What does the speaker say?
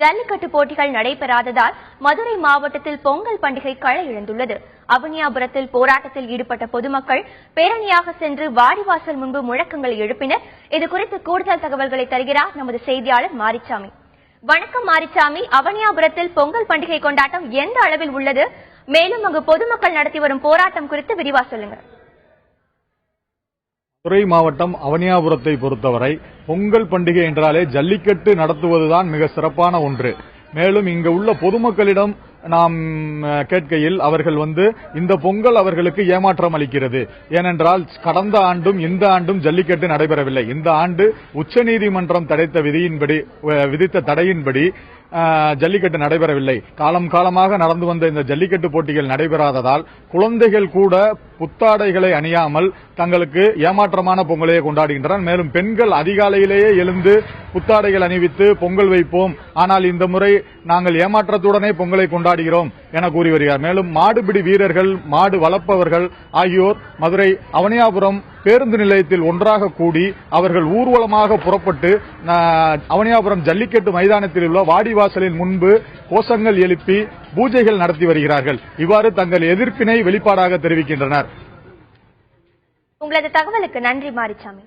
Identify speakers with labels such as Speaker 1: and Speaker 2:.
Speaker 1: ஜல்லிக்கட்டு போட்டிகள் நடைபெறாததால் மதுரை மாவட்டத்தில் பொங்கல் பண்டிகை களை இழந்துள்ளது. அவனியாபுரத்தில் போராட்டத்தில் ஈடுபட்ட பொதுமக்கள் பேரணியாக சென்று வாடிவாசல் முன்பு முழக்கங்களை எழுப்பினர். இதுகுறித்து கூடுதல் தகவல்களை தருகிறார் நமது செய்தியாளர் மாரிச்சாமி. வணக்கம் மாரிச்சாமி, அவனியாபுரத்தில் பொங்கல் பண்டிகை கொண்டாட்டம் எந்த அளவில் உள்ளது? மேலும் அங்கு பொதுமக்கள் நடத்தி வரும் போராட்டம் குறித்து விரிவா சொல்லுங்க.
Speaker 2: மதுரை மாவட்டம் அவனியாபுரத்தை பொறுத்தவரை பொங்கல் பண்டிகை என்றாலே ஜல்லிக்கட்டு நடத்துவதுதான் மிக சிறப்பான ஒன்று. மேலும் இங்கு உள்ள பொதுமக்களிடம் நாம் கேட்கையில் அவர்கள் இந்த பொங்கல் அவர்களுக்கு ஏமாற்றம் அளிக்கிறது. ஏனென்றால் கடந்த ஆண்டும் இந்த ஆண்டும் ஜல்லிக்கட்டு நடைபெறவில்லை. இந்த ஆண்டு உச்சநீதிமன்றம் விதித்த தடையின்படி ஜல்லிக்கட்டு நடைபெறவில்லை. காலமாக நடந்து வந்த இந்த ஜல்லிக்கட்டு போட்டிகள் நடைபெறாததால் குழந்தைகள் கூட புத்தாடைகளை அணியாமல் தங்களுக்கு ஏமாற்றமான பொங்கலையே கொண்டாடுகின்றனர். மேலும் பெண்கள் அதிகாலையிலேயே எழுந்து புத்தாடைகள் அணிவித்து பொங்கல் வைப்போம், ஆனால் இந்த முறை நாங்கள் ஏமாற்றத்துடனே பொங்கலை கொண்டாடுகிறோம் என கூறி வருகிறார். மேலும் மாடுபிடி வீரர்கள், மாடு வளர்ப்பவர்கள் ஆகியோர் மதுரை அவனியாபுரம் பேருந்து நிலையத்தில் ஒன்றாக கூடி அவர்கள் ஊர்வலமாக புறப்பட்டு அவனியாபுரம் ஜல்லிக்கட்டு மைதானத்தில் உள்ள வாடிவாசலின் முன்பு கோஷங்கள் எழுப்பி பூஜைகள் நடத்தி வருகிறார்கள். இவ்வாறு தங்கள் எதிர்ப்பினை வெளிப்பாடாக தெரிவிக்கின்றனர்.
Speaker 1: உங்களது தகவலுக்கு நன்றி மாரிச்சாமி.